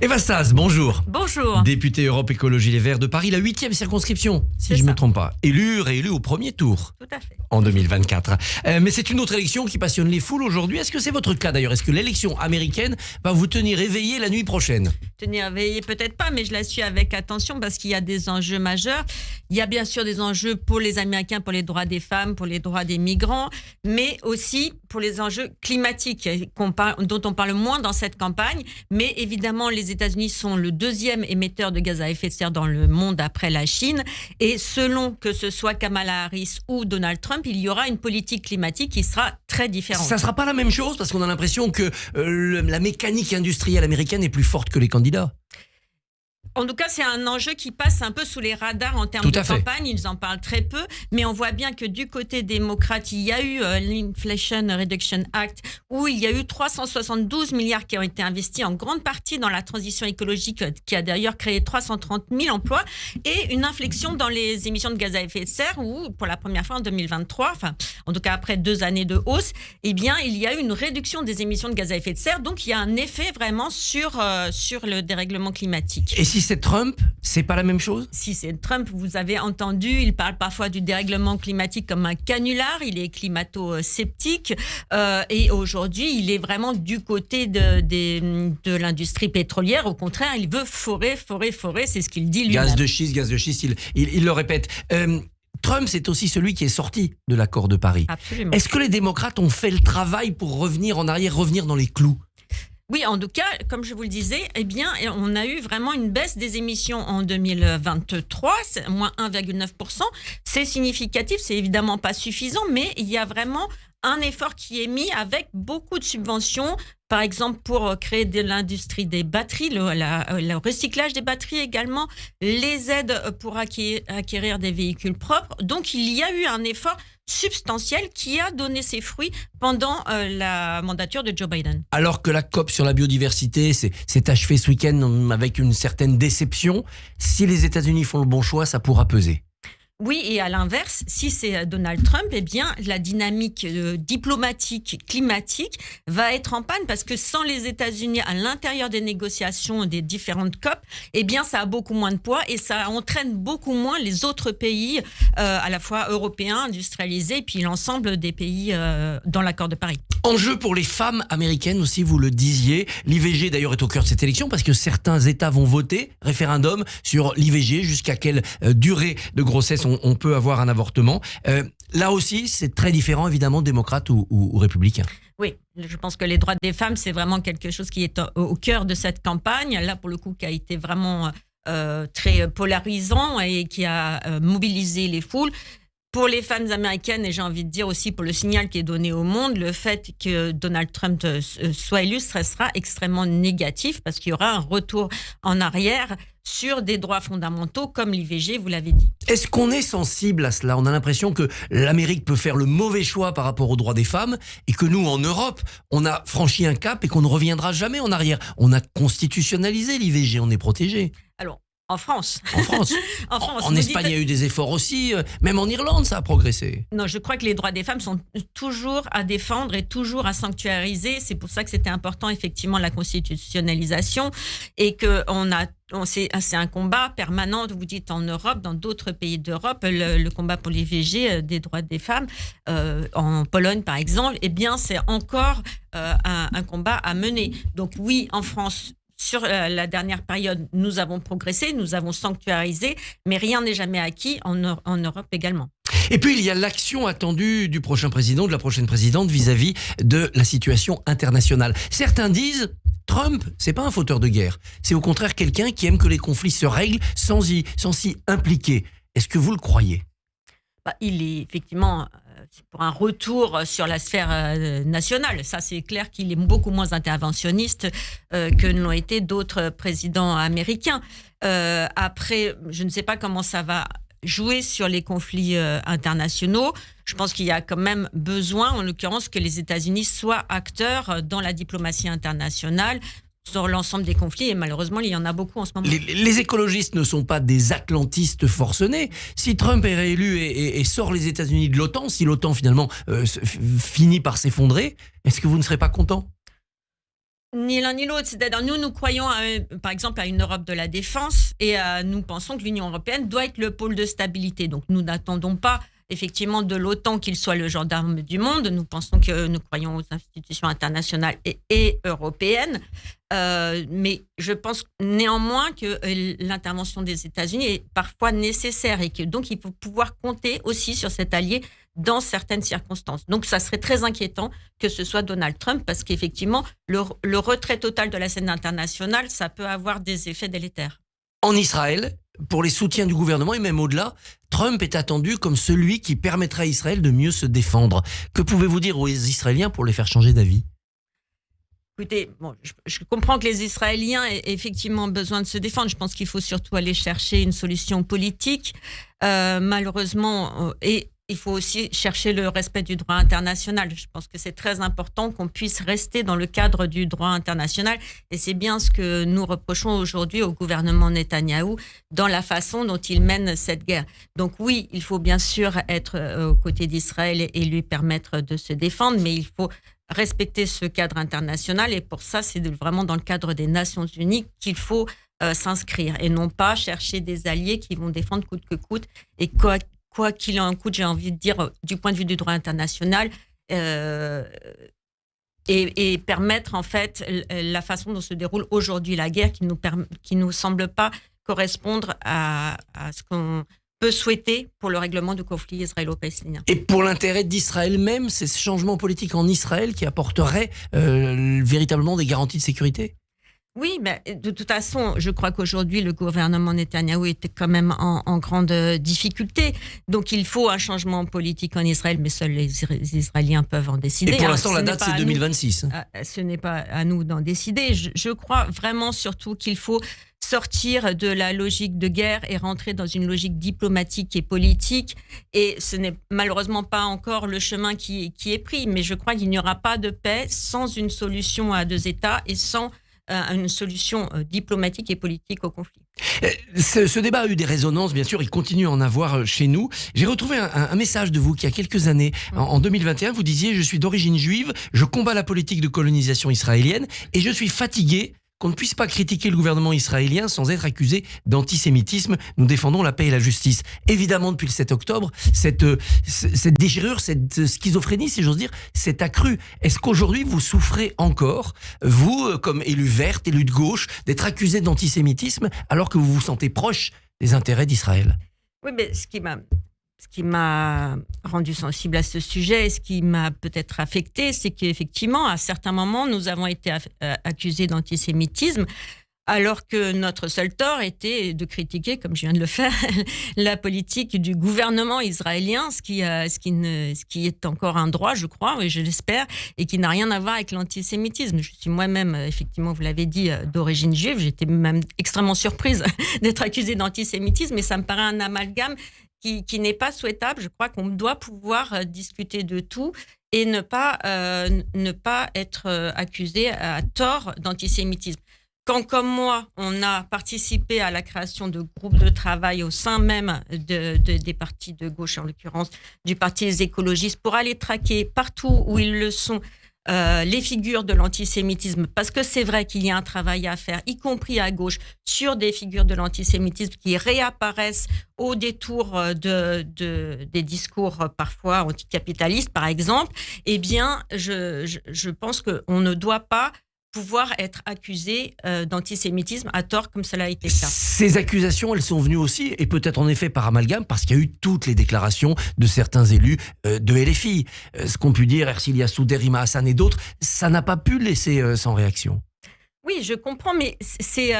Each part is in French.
Eva Stas, bonjour. Bonjour. Député Europe Écologie Les Verts de Paris, la 8e circonscription, si C'est je ne me ça. trompe pas. Réélu au premier tour Tout à fait. en 2024. Mais c'est une autre élection qui passionne les foules aujourd'hui. Est-ce que c'est votre cas d'ailleurs? Est-ce que l'élection américaine va vous tenir éveillé la nuit prochaine? Tenir éveillé peut-être pas, mais je la suis avec attention parce qu'il y a des enjeux majeurs. Il y a bien sûr des enjeux pour les Américains, pour les droits des femmes, pour les droits des migrants, mais aussi pour les enjeux climatiques dont on parle moins dans cette campagne. Mais évidemment, les États-Unis sont le deuxième émetteur de gaz à effet de serre dans le monde après la Chine. Et selon que ce soit Kamala Harris ou Donald Trump, il y aura une politique climatique qui sera très différente. Ça ne sera pas la même chose parce qu'on a l'impression que la mécanique industrielle américaine est plus forte que les candidats. En tout cas, c'est un enjeu qui passe un peu sous les radars en termes de campagne. Ils en parlent très peu, mais on voit bien que du côté démocrate, il y a eu l'Inflation Reduction Act, où il y a eu 372 milliards qui ont été investis en grande partie dans la transition écologique, qui a d'ailleurs créé 330 000 emplois, et une inflexion dans les émissions de gaz à effet de serre, où pour la première fois en 2023, enfin, en tout cas après 2 années de hausse, eh bien, il y a eu une réduction des émissions de gaz à effet de serre. Donc, il y a un effet vraiment sur le dérèglement climatique. Et si c'est Trump, c'est pas la même chose? Si c'est Trump, vous avez entendu, il parle parfois du dérèglement climatique comme un canular, il est climato-sceptique et aujourd'hui, il est vraiment du côté de l'industrie pétrolière. Au contraire, il veut forer, c'est ce qu'il dit lui-même. Gaz de schiste, il le répète. Trump, c'est aussi celui qui est sorti de l'accord de Paris. Absolument. Est-ce que les démocrates ont fait le travail pour revenir en arrière, revenir dans les clous? Oui, en tout cas, comme je vous le disais, eh bien, on a eu vraiment une baisse des émissions en 2023, c'est moins 1,9%. C'est significatif, c'est évidemment pas suffisant, mais il y a vraiment un effort qui est mis avec beaucoup de subventions, par exemple pour créer de l'industrie des batteries, le recyclage des batteries également, les aides pour acquérir des véhicules propres. Donc, il y a eu un effort substantiel qui a donné ses fruits pendant la mandature de Joe Biden. Alors que la COP sur la biodiversité s'est achevée ce week-end avec une certaine déception, si les États-Unis font le bon choix, ça pourra peser. Oui, et à l'inverse, si c'est Donald Trump, eh bien, la dynamique diplomatique, climatique va être en panne parce que sans les États-Unis à l'intérieur des négociations des différentes COP, eh bien, ça a beaucoup moins de poids et ça entraîne beaucoup moins les autres pays, à la fois européens, industrialisés, et puis l'ensemble des pays dans l'accord de Paris. Enjeu pour les femmes américaines aussi, vous le disiez. L'IVG d'ailleurs est au cœur de cette élection parce que certains États vont voter, référendum sur l'IVG, jusqu'à quelle durée de grossesse on peut avoir un avortement. Là aussi, c'est très différent évidemment, démocrate ou républicain. Oui, je pense que les droits des femmes, c'est vraiment quelque chose qui est au cœur de cette campagne. Là, pour le coup, qui a été vraiment très polarisant et qui a mobilisé les foules. Pour les femmes américaines, et j'ai envie de dire aussi pour le signal qui est donné au monde, le fait que Donald Trump soit élu sera extrêmement négatif parce qu'il y aura un retour en arrière sur des droits fondamentaux comme l'IVG, vous l'avez dit. Est-ce qu'on est sensible à cela? On a l'impression que l'Amérique peut faire le mauvais choix par rapport aux droits des femmes et que nous, en Europe, on a franchi un cap et qu'on ne reviendra jamais en arrière. On a constitutionnalisé l'IVG, on est protégé. Alors, en France. En France. En Espagne, il y a eu des efforts aussi. Même en Irlande, ça a progressé. Non, je crois que les droits des femmes sont toujours à défendre et toujours à sanctuariser. C'est pour ça que c'était important, effectivement, la constitutionnalisation et que c'est un combat permanent, vous dites, en Europe, dans d'autres pays d'Europe, le combat pour l'IVG des droits des femmes, en Pologne, par exemple, eh bien, c'est encore un combat à mener. Donc oui, en France, sur la dernière période, nous avons progressé, nous avons sanctuarisé, mais rien n'est jamais acquis en Europe également. Et puis, il y a l'action attendue du prochain président, de la prochaine présidente vis-à-vis de la situation internationale. Certains disent, Trump, c'est pas un fauteur de guerre. C'est au contraire quelqu'un qui aime que les conflits se règlent sans s'y impliquer. Est-ce que vous le croyez? Il est effectivement pour un retour sur la sphère nationale. Ça, c'est clair qu'il est beaucoup moins interventionniste que l'ont été d'autres présidents américains. Après, je ne sais pas comment ça va jouer sur les conflits internationaux. Je pense qu'il y a quand même besoin, en l'occurrence, que les États-Unis soient acteurs dans la diplomatie internationale sur l'ensemble des conflits, et malheureusement, il y en a beaucoup en ce moment. Les écologistes ne sont pas des atlantistes forcenés. Si Trump est réélu et sort les États-Unis de l'OTAN, si l'OTAN finalement finit par s'effondrer, est-ce que vous ne serez pas content ? Ni l'un ni l'autre. C'est-à-dire, nous croyons, par exemple, à une Europe de la défense et nous pensons que l'Union européenne doit être le pôle de stabilité. Donc, nous n'attendons pas, effectivement, de l'OTAN qu'il soit le gendarme du monde. Nous croyons aux institutions internationales et européennes. Mais je pense néanmoins que l'intervention des États-Unis est parfois nécessaire et que donc il faut pouvoir compter aussi sur cet allié dans certaines circonstances. Donc, ça serait très inquiétant que ce soit Donald Trump parce qu'effectivement, le retrait total de la scène internationale, ça peut avoir des effets délétères. En Israël, pour les soutiens du gouvernement et même au-delà, Trump est attendu comme celui qui permettra à Israël de mieux se défendre. Que pouvez-vous dire aux Israéliens pour les faire changer d'avis ? Écoutez, je comprends que les Israéliens aient effectivement besoin de se défendre. Je pense qu'il faut surtout aller chercher une solution politique. Malheureusement, et il faut aussi chercher le respect du droit international. Je pense que c'est très important qu'on puisse rester dans le cadre du droit international. Et c'est bien ce que nous reprochons aujourd'hui au gouvernement Netanyahou dans la façon dont il mène cette guerre. Donc oui, il faut bien sûr être aux côtés d'Israël et lui permettre de se défendre, mais il faut respecter ce cadre international. Et pour ça, c'est vraiment dans le cadre des Nations Unies qu'il faut s'inscrire et non pas chercher des alliés qui vont défendre coûte que coûte et quoi qu'il en coûte, j'ai envie de dire, du point de vue du droit international, et permettre en fait la façon dont se déroule aujourd'hui la guerre qui nous semble pas correspondre à ce qu'on peut souhaiter pour le règlement du conflit israélo-palestinien. Et pour l'intérêt d'Israël même, c'est ce changement politique en Israël qui apporterait véritablement des garanties de sécurité ? Oui, mais de toute façon, je crois qu'aujourd'hui, le gouvernement Netanyahou était quand même en grande difficulté. Donc, il faut un changement politique en Israël, mais seuls les Israéliens peuvent en décider. Et pour l'instant, la date, c'est 2026. Ce n'est pas à nous d'en décider. Je crois vraiment surtout qu'il faut sortir de la logique de guerre et rentrer dans une logique diplomatique et politique. Et ce n'est malheureusement pas encore le chemin qui est pris. Mais je crois qu'il n'y aura pas de paix sans une solution à deux États et sans une solution diplomatique et politique au conflit. Ce débat a eu des résonances, bien sûr, il continue à en avoir chez nous. J'ai retrouvé un message de vous qui, il y a quelques années, en 2021, vous disiez « Je suis d'origine juive, je combats la politique de colonisation israélienne et je suis fatigué qu'on ne puisse pas critiquer le gouvernement israélien sans être accusé d'antisémitisme. Nous défendons la paix et la justice. » Évidemment, depuis le 7 octobre, cette déchirure, cette schizophrénie, si j'ose dire, s'est accrue. Est-ce qu'aujourd'hui, vous souffrez encore, vous, comme élu verte, élu de gauche, d'être accusé d'antisémitisme alors que vous vous sentez proche des intérêts d'Israël ? Oui, mais ce qui m'a rendu sensible à ce sujet et ce qui m'a peut-être affecté, c'est qu'effectivement, à certains moments, nous avons été accusés d'antisémitisme, alors que notre seul tort était de critiquer, comme je viens de le faire, la politique du gouvernement israélien, ce qui est encore un droit, je crois, et je l'espère, et qui n'a rien à voir avec l'antisémitisme. Je suis moi-même, effectivement, vous l'avez dit, d'origine juive. J'étais même extrêmement surprise d'être accusée d'antisémitisme, et ça me paraît un amalgame qui n'est pas souhaitable. Je crois qu'on doit pouvoir discuter de tout et ne pas être accusé à tort d'antisémitisme. Quand, comme moi, on a participé à la création de groupes de travail au sein même des partis de gauche, en l'occurrence du Parti des écologistes, pour aller traquer partout où ils le sont les figures de l'antisémitisme, parce que c'est vrai qu'il y a un travail à faire, y compris à gauche, sur des figures de l'antisémitisme qui réapparaissent au détour des discours parfois anticapitalistes, par exemple. Eh bien, je pense qu'on ne doit pas pouvoir être accusé d'antisémitisme à tort comme cela a été le cas. Ces accusations, elles sont venues aussi, et peut-être en effet par amalgame, parce qu'il y a eu toutes les déclarations de certains élus de LFI. Ce qu'ont pu dire Ercilia Souder, Rima Hassan et d'autres, ça n'a pas pu laisser sans réaction. Oui, je comprends, mais c'est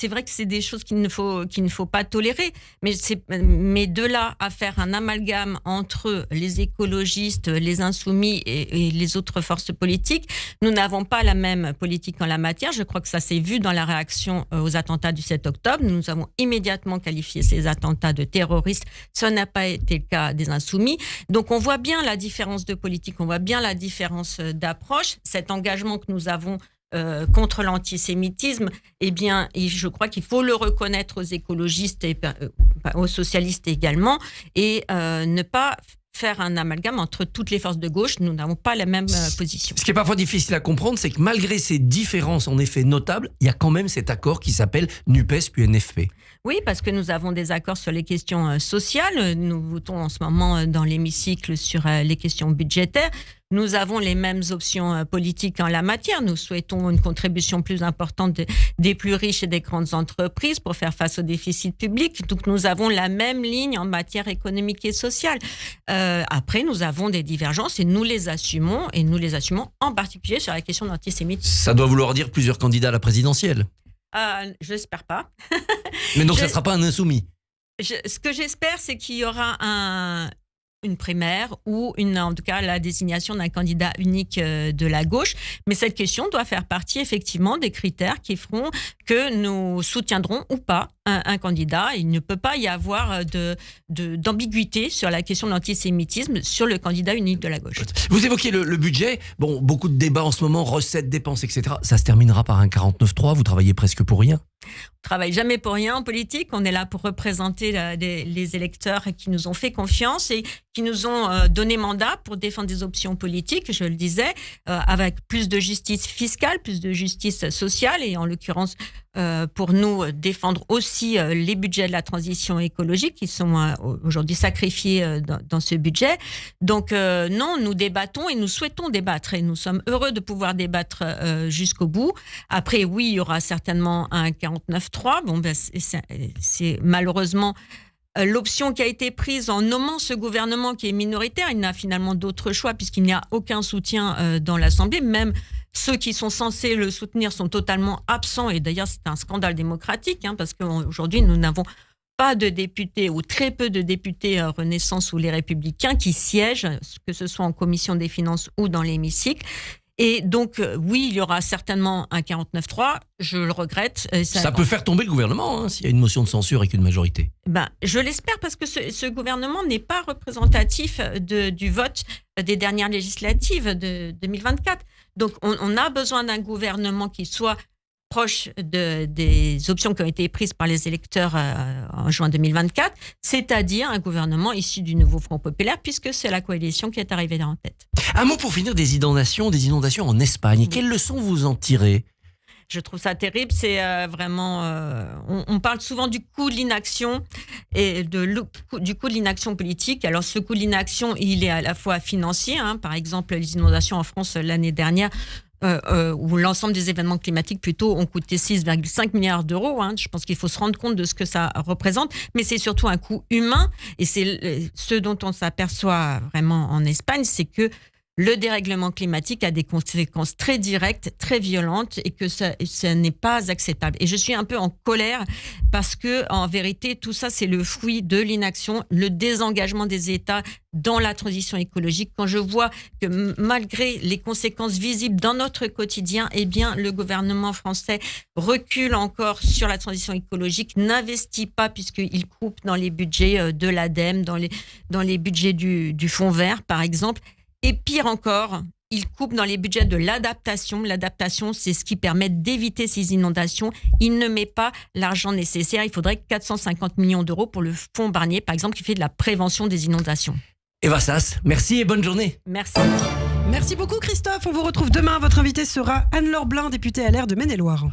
vrai que c'est des choses qu'il ne faut pas tolérer. Mais de là à faire un amalgame entre les écologistes, les insoumis et les autres forces politiques, nous n'avons pas la même politique en la matière. Je crois que ça s'est vu dans la réaction aux attentats du 7 octobre. Nous avons immédiatement qualifié ces attentats de terroristes. Ça n'a pas été le cas des insoumis. Donc on voit bien la différence de politique, on voit bien la différence d'approche. Cet engagement que nous avons contre l'antisémitisme, eh bien, et je crois qu'il faut le reconnaître aux écologistes et aux socialistes également, et ne pas faire un amalgame entre toutes les forces de gauche. Nous n'avons pas la même position. Ce qui est parfois difficile à comprendre, c'est que malgré ces différences en effet notables, il y a quand même cet accord qui s'appelle NUPES puis NFP. Oui, parce que nous avons des accords sur les questions sociales. Nous votons en ce moment dans l'hémicycle sur les questions budgétaires. Nous avons les mêmes options politiques en la matière. Nous souhaitons une contribution plus importante des plus riches et des grandes entreprises pour faire face au déficit public. Donc nous avons la même ligne en matière économique et sociale. Après, nous avons des divergences et nous les assumons en particulier sur la question de l'antisémitisme. Ça doit vouloir dire plusieurs candidats à la présidentielle. Je n'espère pas. Mais donc ça ne sera pas un insoumis. Ce que j'espère, c'est qu'il y aura une primaire ou en tout cas la désignation d'un candidat unique de la gauche. Mais cette question doit faire partie effectivement des critères qui feront que nous soutiendrons ou pas un candidat. Il ne peut pas y avoir d'ambiguïté sur la question de l'antisémitisme sur le candidat unique de la gauche. Vous évoquiez le budget. Bon, beaucoup de débats en ce moment, recettes, dépenses, etc. Ça se terminera par un 49.3. Vous travaillez presque pour rien. On travaille jamais pour rien en politique. On est là pour représenter les électeurs qui nous ont fait confiance et qui nous ont donné mandat pour défendre des options politiques, je le disais, avec plus de justice fiscale, plus de justice sociale et en l'occurrence pour nous défendre aussi les budgets de la transition écologique qui sont aujourd'hui sacrifiés dans ce budget. Donc non, nous débattons et nous souhaitons débattre et nous sommes heureux de pouvoir débattre jusqu'au bout. Après, oui, il y aura certainement un 49.3. Bon, ben, c'est malheureusement l'option qui a été prise en nommant ce gouvernement qui est minoritaire. Il n'a finalement d'autre choix puisqu'il n'y a aucun soutien dans l'Assemblée. Même ceux qui sont censés le soutenir sont totalement absents. Et d'ailleurs, c'est un scandale démocratique parce qu'aujourd'hui, nous n'avons pas de députés ou très peu de députés Renaissance ou les Républicains qui siègent, que ce soit en commission des finances ou dans l'hémicycle. Et donc, oui, il y aura certainement un 49.3, je le regrette. Ça peut faire tomber le gouvernement s'il y a une motion de censure avec une majorité. Je l'espère parce que ce gouvernement n'est pas représentatif du vote des dernières législatives de 2024. Donc, on a besoin d'un gouvernement qui soit proche des options qui ont été prises par les électeurs en juin 2024, c'est-à-dire un gouvernement issu du nouveau Front populaire, puisque c'est la coalition qui est arrivée en tête. Un mot pour finir des inondations en Espagne. Oui. Quelles leçons vous en tirez ? Je trouve ça terrible, c'est vraiment... on parle souvent du coût de l'inaction et du coût de l'inaction politique. Alors ce coût de l'inaction, il est à la fois financier, par exemple les inondations en France l'année dernière, où l'ensemble des événements climatiques plutôt ont coûté 6,5 milliards d'euros. Je pense qu'il faut se rendre compte de ce que ça représente, mais c'est surtout un coût humain. Et c'est ce dont on s'aperçoit vraiment en Espagne, c'est que le dérèglement climatique a des conséquences très directes, très violentes et que ça n'est pas acceptable. Et je suis un peu en colère parce que, en vérité, tout ça, c'est le fruit de l'inaction, le désengagement des États dans la transition écologique. Quand je vois que malgré les conséquences visibles dans notre quotidien, le gouvernement français recule encore sur la transition écologique, n'investit pas puisqu'il coupe dans les budgets de l'ADEME, dans les budgets du Fonds vert, par exemple. Et pire encore, il coupe dans les budgets de l'adaptation. L'adaptation, c'est ce qui permet d'éviter ces inondations. Il ne met pas l'argent nécessaire. Il faudrait 450 millions d'euros pour le fonds Barnier, par exemple, qui fait de la prévention des inondations. Eva Sas, merci et bonne journée. Merci. Merci beaucoup Christophe. On vous retrouve demain. Votre invité sera Anne-Laure Blin, députée LR de Maine-et-Loire.